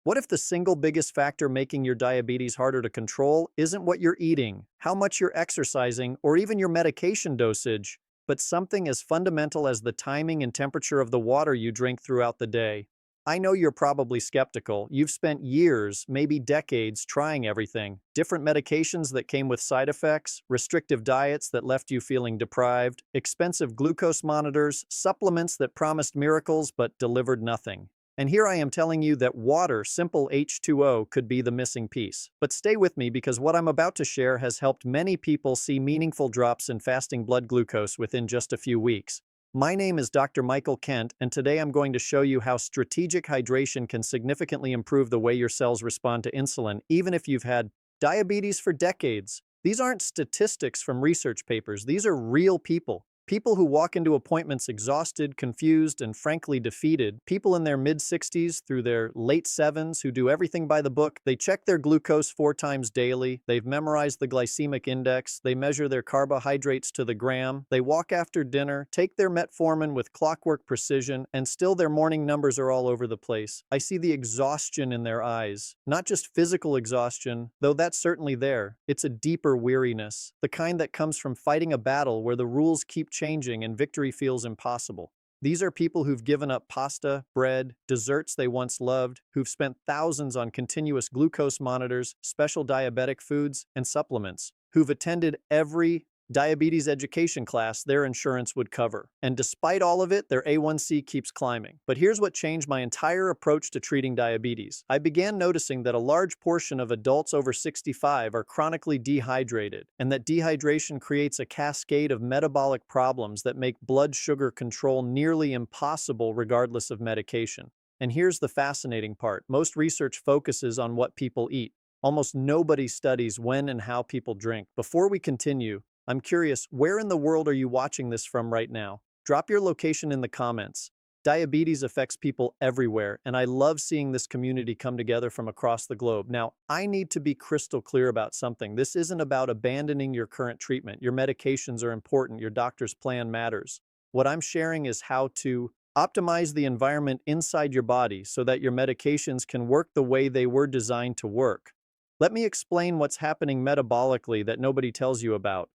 What if the single biggest factor making your diabetes harder to control isn't what you're eating, how much you're exercising, or even your medication dosage, but something as fundamental as the timing and temperature of the water you drink throughout the day? I know you're probably skeptical. You've spent years, maybe decades, trying everything. Different medications that came with side effects, restrictive diets that left you feeling deprived, expensive glucose monitors, supplements that promised miracles but delivered nothing. And here I am telling you that water, simple H2O, could be the missing piece. But stay with me because what I'm about to share has helped many people see meaningful drops in fasting blood glucose within just a few weeks. My name is Dr. Michael Kent, and today I'm going to show you how strategic hydration can significantly improve the way your cells respond to insulin, even if you've had diabetes for decades. These aren't statistics from research papers, these are real people. People who walk into appointments exhausted, confused, and frankly defeated. People in their mid-60s through their late 70s who do everything by the book. They check their glucose 4 times daily. They've memorized the glycemic index. They measure their carbohydrates to the gram. They walk after dinner, take their metformin with clockwork precision, and still their morning numbers are all over the place. I see the exhaustion in their eyes. Not just physical exhaustion, though that's certainly there. It's a deeper weariness, the kind that comes from fighting a battle where the rules keep changing and victory feels impossible. These are people who've given up pasta, bread, desserts they once loved, who've spent thousands on continuous glucose monitors, special diabetic foods, and supplements, who've attended every diabetes education class their insurance would cover. And despite all of it, their A1C keeps climbing. But here's what changed my entire approach to treating diabetes. I began noticing that a large portion of adults over 65 are chronically dehydrated, and that dehydration creates a cascade of metabolic problems that make blood sugar control nearly impossible regardless of medication. And here's the fascinating part. Most research focuses on what people eat. Almost nobody studies when and how people drink. Before we continue, I'm curious, where in the world are you watching this from right now? Drop your location in the comments. Diabetes affects people everywhere, and I love seeing this community come together from across the globe. Now, I need to be crystal clear about something. This isn't about abandoning your current treatment. Your medications are important. Your doctor's plan matters. What I'm sharing is how to optimize the environment inside your body so that your medications can work the way they were designed to work. Let me explain what's happening metabolically that nobody tells you about.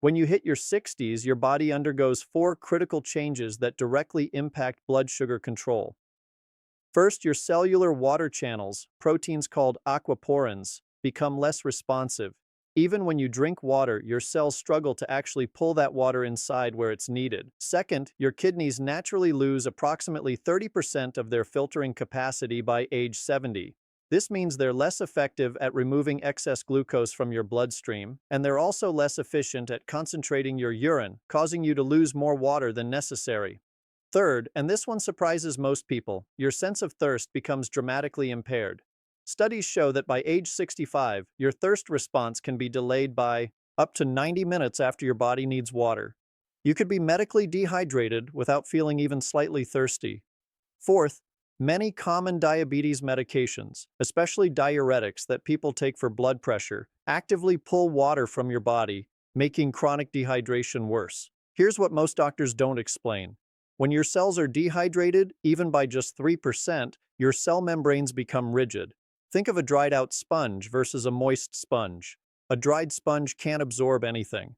When you hit your 60s, your body undergoes 4 critical changes that directly impact blood sugar control. First, your cellular water channels, proteins called aquaporins, become less responsive. Even when you drink water, your cells struggle to actually pull that water inside where it's needed. Second, your kidneys naturally lose approximately 30% of their filtering capacity by age 70. This means they're less effective at removing excess glucose from your bloodstream, and they're also less efficient at concentrating your urine, causing you to lose more water than necessary. Third, and this one surprises most people, your sense of thirst becomes dramatically impaired. Studies show that by age 65, your thirst response can be delayed by up to 90 minutes after your body needs water. You could be medically dehydrated without feeling even slightly thirsty. Fourth, many common diabetes medications, especially diuretics that people take for blood pressure, actively pull water from your body, making chronic dehydration worse. Here's what most doctors don't explain. When your cells are dehydrated, even by just 3%, your cell membranes become rigid. Think of a dried-out sponge versus a moist sponge. A dried sponge can't absorb anything.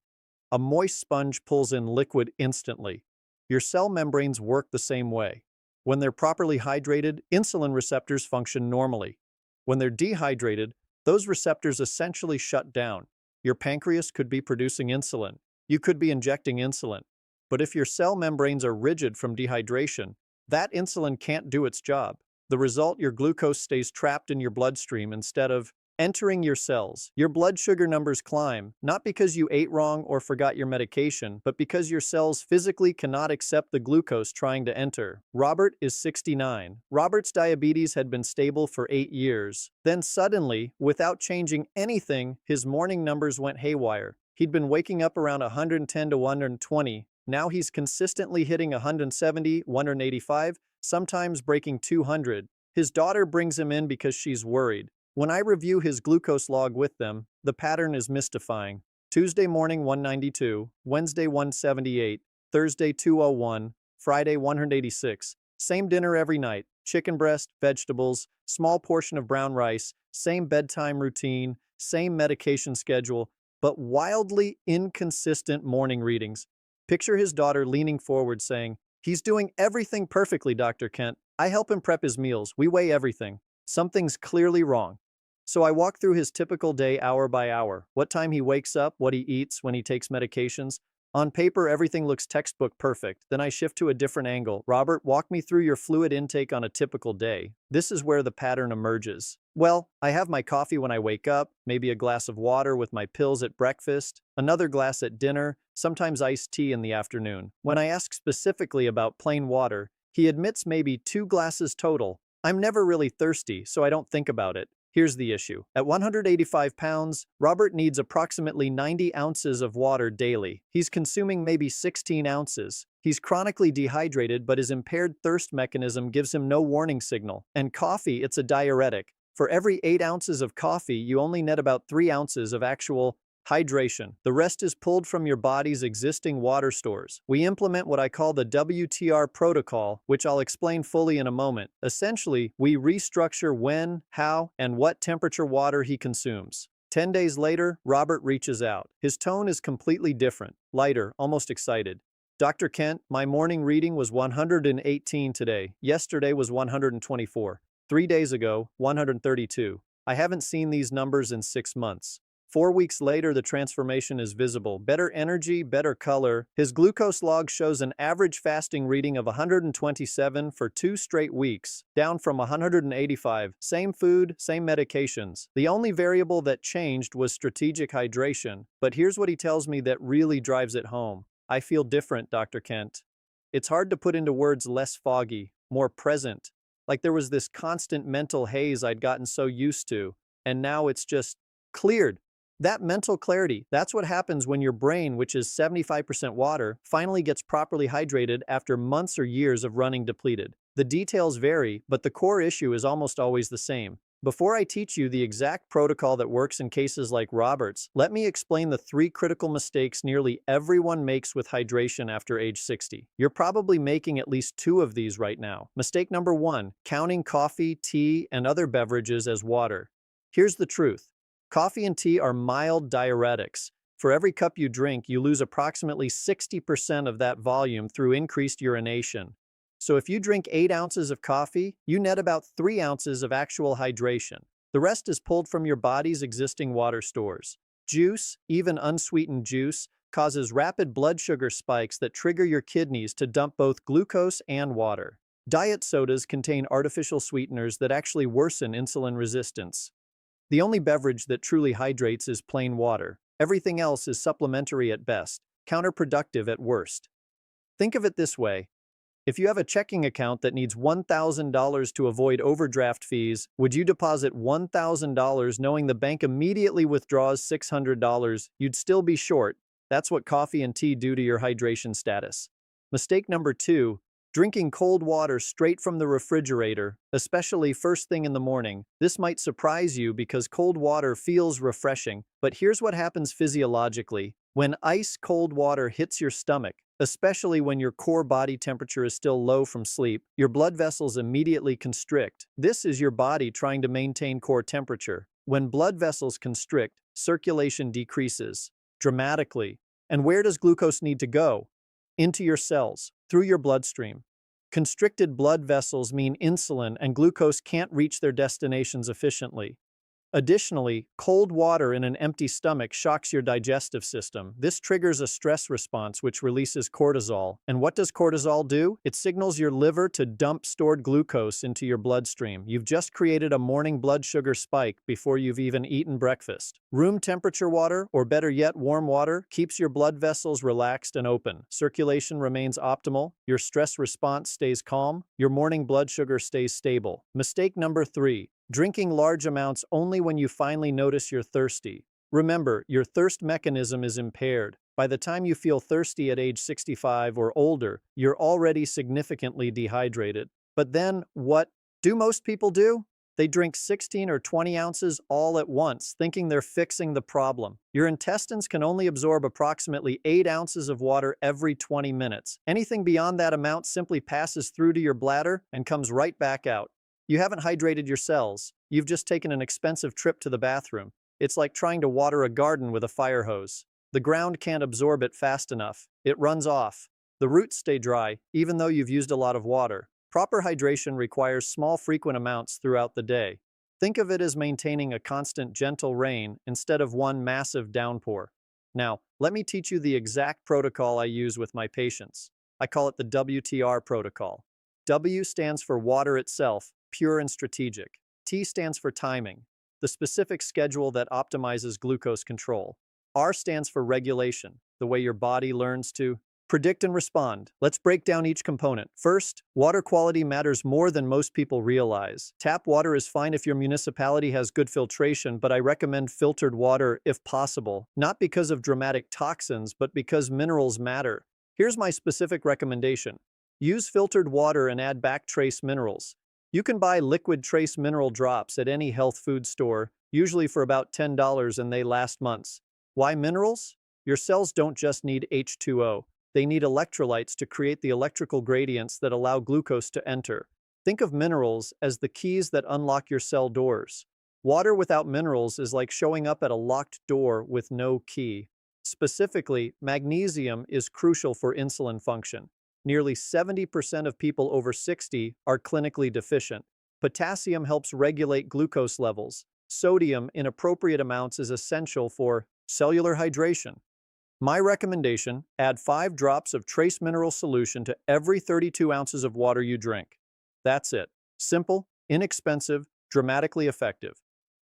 A moist sponge pulls in liquid instantly. Your cell membranes work the same way. When they're properly hydrated, insulin receptors function normally. When they're dehydrated, those receptors essentially shut down. Your pancreas could be producing insulin. You could be injecting insulin. But if your cell membranes are rigid from dehydration, that insulin can't do its job. The result, your glucose stays trapped in your bloodstream instead of entering your cells. Your blood sugar numbers climb, not because you ate wrong or forgot your medication, but because your cells physically cannot accept the glucose trying to enter. Robert is 69. Robert's diabetes had been stable for 8 years. Then suddenly, without changing anything, his morning numbers went haywire. He'd been waking up around 110 to 120. Now he's consistently hitting 170, 185, sometimes breaking 200. His daughter brings him in because she's worried. When I review his glucose log with them, the pattern is mystifying. Tuesday morning 192, Wednesday 178, Thursday 201, Friday 186. Same dinner every night, chicken breast, vegetables, small portion of brown rice, same bedtime routine, same medication schedule, but wildly inconsistent morning readings. Picture his daughter leaning forward saying, "He's doing everything perfectly, Dr. Kent. I help him prep his meals. We weigh everything. Something's clearly wrong." So I walk through his typical day hour by hour, what time he wakes up, what he eats, when he takes medications. On paper, everything looks textbook perfect. Then I shift to a different angle. "Robert, walk me through your fluid intake on a typical day." This is where the pattern emerges. "Well, I have my coffee when I wake up, maybe a glass of water with my pills at breakfast, another glass at dinner, sometimes iced tea in the afternoon." When I ask specifically about plain water, he admits maybe 2 glasses total. I'm never really thirsty, so I don't think about it. Here's the issue. At 185 pounds, Robert needs approximately 90 ounces of water daily. He's consuming maybe 16 ounces. He's chronically dehydrated, but his impaired thirst mechanism gives him no warning signal. And coffee, it's a diuretic. For every 8 ounces of coffee, you only net about 3 ounces of actual hydration. The rest is pulled from your body's existing water stores. We implement what I call the WTR protocol, which I'll explain fully in a moment. Essentially, we restructure when, how, and what temperature water he consumes. 10 days later, Robert reaches out. His tone is completely different, lighter, almost excited. "Dr. Kent, my morning reading was 118 today. Yesterday was 124. 3 days ago, 132. I haven't seen these numbers in 6 months. 4 weeks later, the transformation is visible. Better energy, better color." His glucose log shows an average fasting reading of 127 for 2 straight weeks, down from 185. Same food, same medications. The only variable that changed was strategic hydration. But here's what he tells me that really drives it home. "I feel different, Dr. Kent." It's hard to put into words, less foggy, more present. Like there was this constant mental haze I'd gotten so used to, and now it's just cleared. That mental clarity, that's what happens when your brain, which is 75% water, finally gets properly hydrated after months or years of running depleted. The details vary, but the core issue is almost always the same. Before I teach you the exact protocol that works in cases like Robert's, let me explain the 3 critical mistakes nearly everyone makes with hydration after age 60. You're probably making at least 2 of these right now. Mistake number 1, counting coffee, tea, and other beverages as water. Here's the truth. Coffee and tea are mild diuretics. For every cup you drink, you lose approximately 60% of that volume through increased urination. So if you drink 8 ounces of coffee, you net about 3 ounces of actual hydration. The rest is pulled from your body's existing water stores. Juice, even unsweetened juice, causes rapid blood sugar spikes that trigger your kidneys to dump both glucose and water. Diet sodas contain artificial sweeteners that actually worsen insulin resistance. The only beverage that truly hydrates is plain water. Everything else is supplementary at best, counterproductive at worst. Think of it this way. If you have a checking account that needs $1,000 to avoid overdraft fees, would you deposit $1,000 knowing the bank immediately withdraws $600? You'd still be short. That's what coffee and tea do to your hydration status. Mistake number 2, drinking cold water straight from the refrigerator, especially first thing in the morning. This might surprise you because cold water feels refreshing, but here's what happens physiologically. When ice-cold water hits your stomach, especially when your core body temperature is still low from sleep, your blood vessels immediately constrict. This is your body trying to maintain core temperature. When blood vessels constrict, circulation decreases dramatically. And where does glucose need to go? Into your cells, through your bloodstream. Constricted blood vessels mean insulin and glucose can't reach their destinations efficiently. Additionally, cold water in an empty stomach shocks your digestive system. This triggers a stress response which releases cortisol. And what does cortisol do? It signals your liver to dump stored glucose into your bloodstream. You've just created a morning blood sugar spike before you've even eaten breakfast. Room temperature water, or better yet warm water, keeps your blood vessels relaxed and open. Circulation remains optimal. Your stress response stays calm. Your morning blood sugar stays stable. Mistake number 3. Drinking large amounts only when you finally notice you're thirsty. Remember, your thirst mechanism is impaired. By the time you feel thirsty at age 65 or older, you're already significantly dehydrated. But then, what do most people do? They drink 16 or 20 ounces all at once, thinking they're fixing the problem. Your intestines can only absorb approximately 8 ounces of water every 20 minutes. Anything beyond that amount simply passes through to your bladder and comes right back out. You haven't hydrated your cells. You've just taken an expensive trip to the bathroom. It's like trying to water a garden with a fire hose. The ground can't absorb it fast enough. It runs off. The roots stay dry, even though you've used a lot of water. Proper hydration requires small, frequent amounts throughout the day. Think of it as maintaining a constant, gentle rain instead of one massive downpour. Now, let me teach you the exact protocol I use with my patients. I call it the WTR protocol. W stands for water itself, pure and strategic. T stands for timing, the specific schedule that optimizes glucose control. R stands for regulation, the way your body learns to predict and respond. Let's break down each component. First, water quality matters more than most people realize. Tap water is fine if your municipality has good filtration, but I recommend filtered water if possible, not because of dramatic toxins, but because minerals matter. Here's my specific recommendation. Use filtered water and add back trace minerals. You can buy liquid trace mineral drops at any health food store, usually for about $10, and they last months. Why minerals? Your cells don't just need H2O. They need electrolytes to create the electrical gradients that allow glucose to enter. Think of minerals as the keys that unlock your cell doors. Water without minerals is like showing up at a locked door with no key. Specifically, magnesium is crucial for insulin function. Nearly 70% of people over 60 are clinically deficient. Potassium helps regulate glucose levels. Sodium in appropriate amounts is essential for cellular hydration. My recommendation, add 5 drops of trace mineral solution to every 32 ounces of water you drink. That's it. Simple, inexpensive, dramatically effective.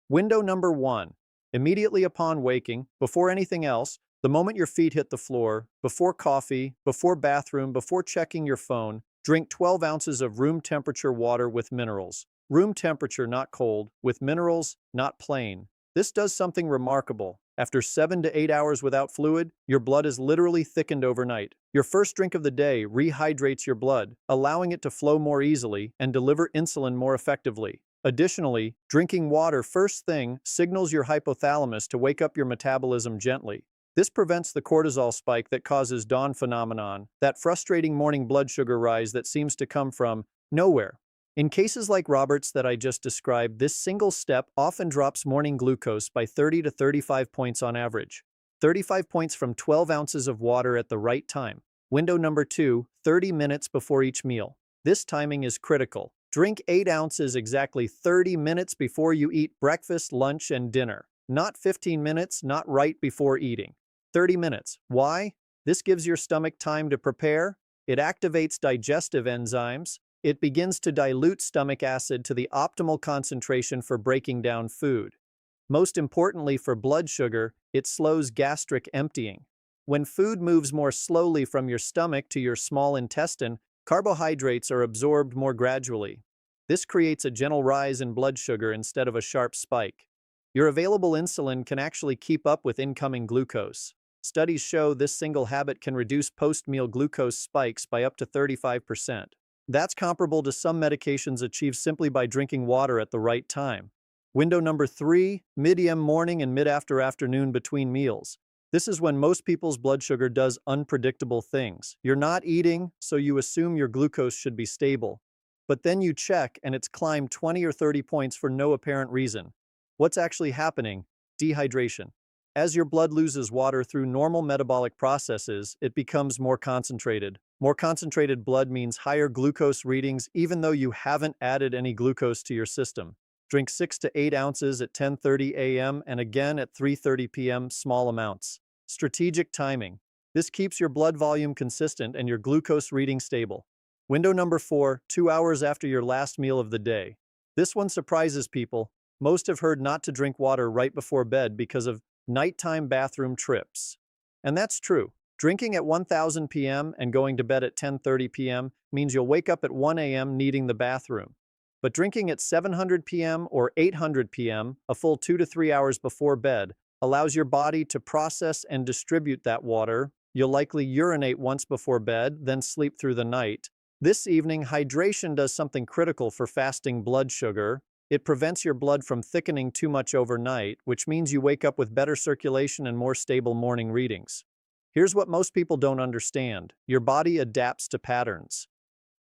Window number 1. Immediately upon waking, before anything else, the moment your feet hit the floor, before coffee, before bathroom, before checking your phone, drink 12 ounces of room temperature water with minerals. Room temperature, not cold, with minerals, not plain. This does something remarkable. After 7 to 8 hours without fluid, your blood is literally thickened overnight. Your first drink of the day rehydrates your blood, allowing it to flow more easily and deliver insulin more effectively. Additionally, drinking water first thing signals your hypothalamus to wake up your metabolism gently. This prevents the cortisol spike that causes dawn phenomenon, that frustrating morning blood sugar rise that seems to come from nowhere. In cases like Robert's that I just described, this single step often drops morning glucose by 30 to 35 points on average. 35 points from 12 ounces of water at the right time. Window number 2, 30 minutes before each meal. This timing is critical. Drink 8 ounces exactly 30 minutes before you eat breakfast, lunch, and dinner. Not 15 minutes, not right before eating. 30 minutes. Why? This gives your stomach time to prepare. It activates digestive enzymes. It begins to dilute stomach acid to the optimal concentration for breaking down food. Most importantly for blood sugar, it slows gastric emptying. When food moves more slowly from your stomach to your small intestine, carbohydrates are absorbed more gradually. This creates a gentle rise in blood sugar instead of a sharp spike. Your available insulin can actually keep up with incoming glucose. Studies show this single habit can reduce post-meal glucose spikes by up to 35%. That's comparable to some medications achieved simply by drinking water at the right time. Window number 3, mid-AM morning and mid-after afternoon between meals. This is when most people's blood sugar does unpredictable things. You're not eating, so you assume your glucose should be stable. But then you check and it's climbed 20 or 30 points for no apparent reason. What's actually happening? Dehydration. As your blood loses water through normal metabolic processes, it becomes more concentrated. More concentrated blood means higher glucose readings even though you haven't added any glucose to your system. Drink 6 to 8 ounces at 10:30 a.m. and again at 3:30 p.m. small amounts. Strategic timing. This keeps your blood volume consistent and your glucose reading stable. Window number 4, 2 hours after your last meal of the day. This one surprises people. Most have heard not to drink water right before bed because of nighttime bathroom trips. And that's true. Drinking at 1000 p.m. and going to bed at 10:30 p.m. means you'll wake up at 1 a.m. needing the bathroom. But drinking at 700 p.m. or 800 p.m., a full 2 to 3 hours before bed, allows your body to process and distribute that water. You'll likely urinate once before bed, then sleep through the night. This evening, hydration does something critical for fasting blood sugar. It prevents your blood from thickening too much overnight, which means you wake up with better circulation and more stable morning readings. Here's what most people don't understand. Your body adapts to patterns.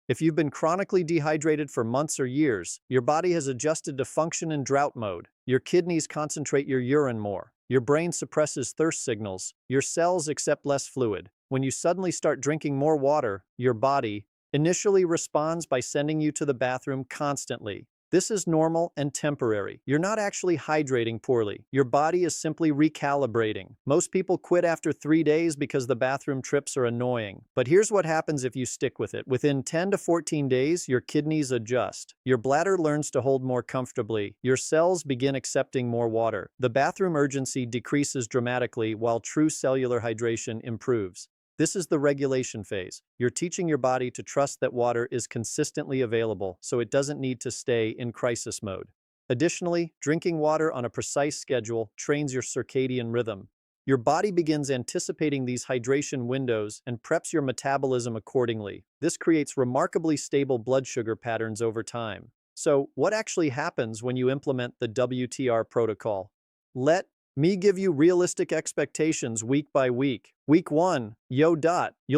If you've been chronically dehydrated for months or years, your body has adjusted to function in drought mode. Your kidneys concentrate your urine more. Your brain suppresses thirst signals. Your cells accept less fluid. When you suddenly start drinking more water, your body initially responds by sending you to the bathroom constantly. This is normal and temporary. You're not actually hydrating poorly. Your body is simply recalibrating. Most people quit after 3 days because the bathroom trips are annoying. But here's what happens if you stick with it. Within 10 to 14 days, your kidneys adjust. Your bladder learns to hold more comfortably. Your cells begin accepting more water. The bathroom urgency decreases dramatically while true cellular hydration improves. This is the regulation phase. You're teaching your body to trust that water is consistently available, so it doesn't need to stay in crisis mode. Additionally, drinking water on a precise schedule trains your circadian rhythm. Your body begins anticipating these hydration windows and preps your metabolism accordingly. This creates remarkably stable blood sugar patterns over time. So, what actually happens when you implement the WTR protocol? Let me give you realistic expectations week by week. Week 1, you'll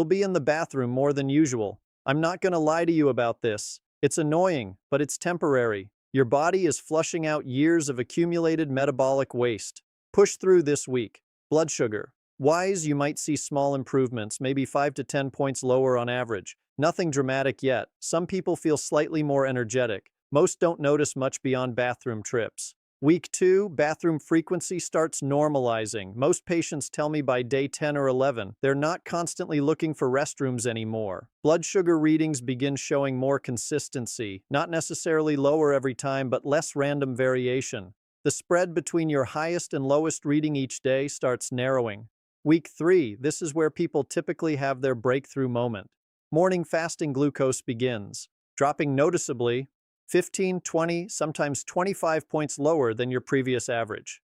be in the bathroom more than usual. I'm not gonna lie to you about this. It's annoying, but it's temporary. Your body is flushing out years of accumulated metabolic waste. Push through this week. Blood sugar. Wise, you might see small improvements, maybe 5 to 10 points lower on average. Nothing dramatic yet. Some people feel slightly more energetic. Most don't notice much beyond bathroom trips. Week 2, bathroom frequency starts normalizing. Most patients tell me by day 10 or 11, they're not constantly looking for restrooms anymore. Blood sugar readings begin showing more consistency, not necessarily lower every time, but less random variation. The spread between your highest and lowest reading each day starts narrowing. Week 3, this is where people typically have their breakthrough moment. Morning fasting glucose begins, dropping noticeably 15, 20, sometimes 25 points lower than your previous average.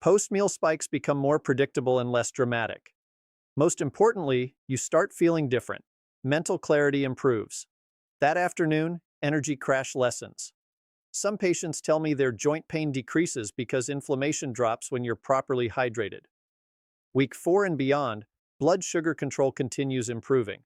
Post-meal spikes become more predictable and less dramatic. Most importantly, you start feeling different. Mental clarity improves. That afternoon, energy crash lessens. Some patients tell me their joint pain decreases because inflammation drops when you're properly hydrated. Week 4 and beyond, blood sugar control continues improving.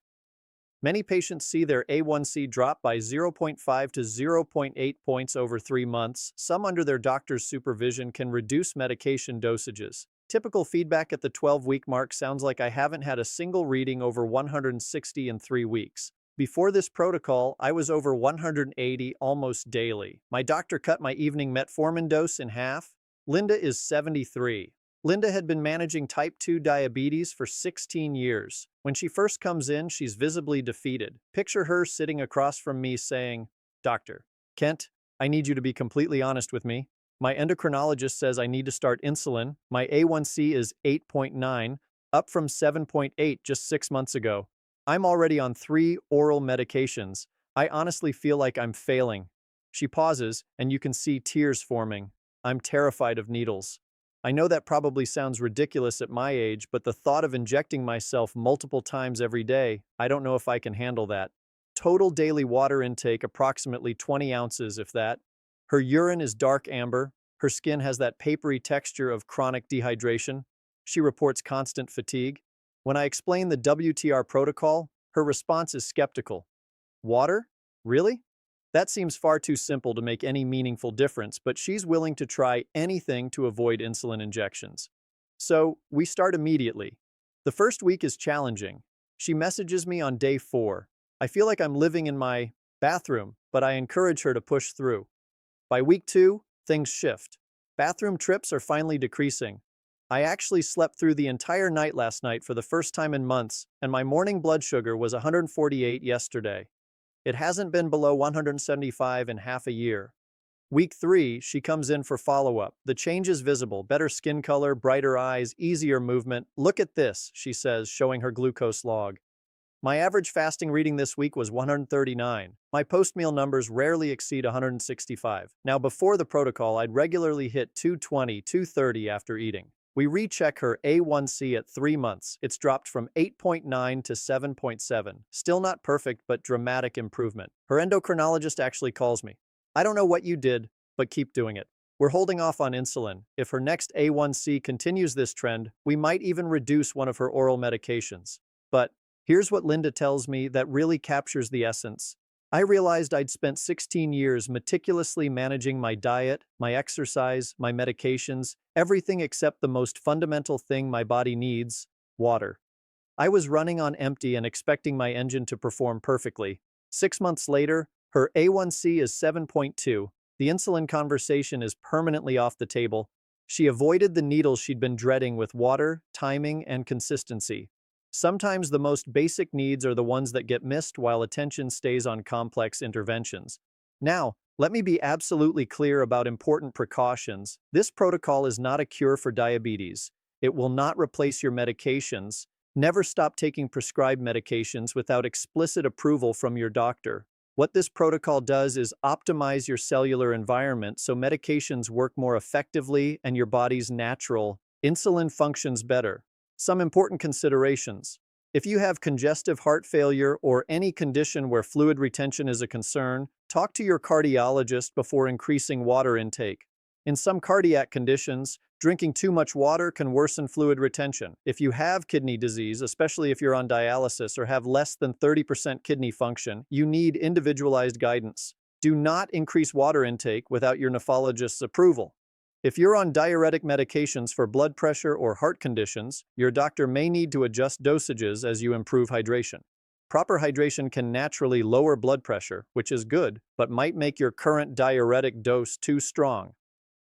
Many patients see their A1C drop by 0.5 to 0.8 points over 3 months. Some, under their doctor's supervision, can reduce medication dosages. Typical feedback at the 12-week mark sounds like I haven't had a single reading over 160 in 3 weeks. Before this protocol, I was over 180 almost daily. My doctor cut my evening metformin dose in half. Linda is 73. Linda had been managing type 2 diabetes for 16 years. When she first comes in, she's visibly defeated. Picture her sitting across from me saying, "Doctor Kent, I need you to be completely honest with me. My endocrinologist says I need to start insulin. My A1C is 8.9, up from 7.8 just 6 months ago. I'm already on 3 oral medications. I honestly feel like I'm failing." She pauses, and you can see tears forming. "I'm terrified of needles. I know that probably sounds ridiculous at my age, but the thought of injecting myself multiple times every day, I don't know if I can handle that." Total daily water intake approximately 20 ounces, if that. Her urine is dark amber. Her skin has that papery texture of chronic dehydration. She reports constant fatigue. When I explain the WTR protocol, her response is skeptical. "Water? Really? That seems far too simple to make any meaningful difference," but she's willing to try anything to avoid insulin injections. So, we start immediately. The first week is challenging. She messages me on day 4. I feel like I'm living in my bathroom, but I encourage her to push through. By week 2, things shift. Bathroom trips are finally decreasing. I actually slept through the entire night last night for the first time in months, and my morning blood sugar was 148 yesterday. It hasn't been below 175 in half a year. Week 3, she comes in for follow-up. The change is visible: better skin color, brighter eyes, easier movement. "Look at this," she says, showing her glucose log. "My average fasting reading this week was 139. My post-meal numbers rarely exceed 165. Now, before the protocol, I'd regularly hit 220, 230 after eating." We recheck her A1C at 3 months. It's dropped from 8.9 to 7.7. Still not perfect, but dramatic improvement. Her endocrinologist actually calls me. "I don't know what you did, but keep doing it. We're holding off on insulin. If her next A1C continues this trend, we might even reduce one of her oral medications. But here's what Linda tells me that really captures the essence. I realized I'd spent 16 years meticulously managing my diet, my exercise, my medications, everything except the most fundamental thing my body needs, water. I was running on empty and expecting my engine to perform perfectly. 6 months later, her A1C is 7.2. The insulin conversation is permanently off the table. She avoided the needles she'd been dreading with water, timing, and consistency. Sometimes the most basic needs are the ones that get missed while attention stays on complex interventions. Now, let me be absolutely clear about important precautions. This protocol is not a cure for diabetes. It will not replace your medications. Never stop taking prescribed medications without explicit approval from your doctor. What this protocol does is optimize your cellular environment so medications work more effectively and your body's natural insulin functions better. Some important considerations. If you have congestive heart failure or any condition where fluid retention is a concern, talk to your cardiologist before increasing water intake. In some cardiac conditions, drinking too much water can worsen fluid retention. If you have kidney disease, especially if you're on dialysis or have less than 30% kidney function, you need individualized guidance. Do not increase water intake without your nephrologist's approval. If you're on diuretic medications for blood pressure or heart conditions, your doctor may need to adjust dosages as you improve hydration. Proper hydration can naturally lower blood pressure, which is good, but might make your current diuretic dose too strong.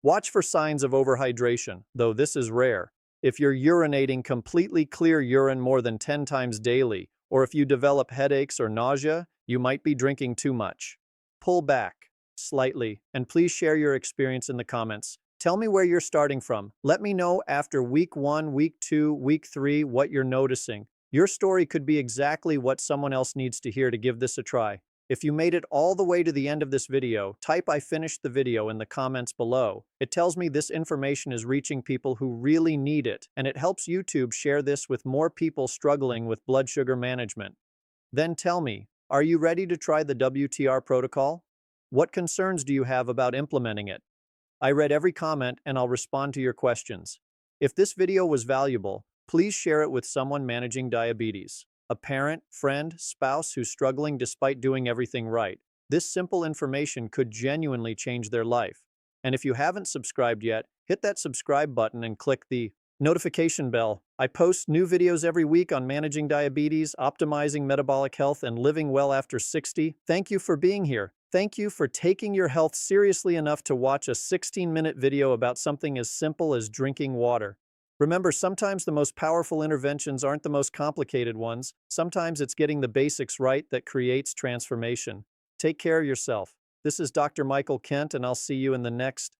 Watch for signs of overhydration, though this is rare. If you're urinating completely clear urine more than 10 times daily, or if you develop headaches or nausea, you might be drinking too much. Pull back slightly, and please share your experience in the comments. Tell me where you're starting from. Let me know after week 1, week 2, week 3 what you're noticing. Your story could be exactly what someone else needs to hear to give this a try. If you made it all the way to the end of this video, type "I finished the video" in the comments below. It tells me this information is reaching people who really need it, and it helps YouTube share this with more people struggling with blood sugar management. Then tell me, are you ready to try the WTR protocol? What concerns do you have about implementing it? I read every comment and I'll respond to your questions. If this video was valuable, please share it with someone managing diabetes. A parent, friend, spouse who's struggling despite doing everything right. This simple information could genuinely change their life. And if you haven't subscribed yet, hit that subscribe button and click the notification bell. I post new videos every week on managing diabetes, optimizing metabolic health, and living well after 60. Thank you for being here. Thank you for taking your health seriously enough to watch a 16-minute video about something as simple as drinking water. Remember, sometimes the most powerful interventions aren't the most complicated ones. Sometimes it's getting the basics right that creates transformation. Take care of yourself. This is Dr. Michael Kent, and I'll see you in the next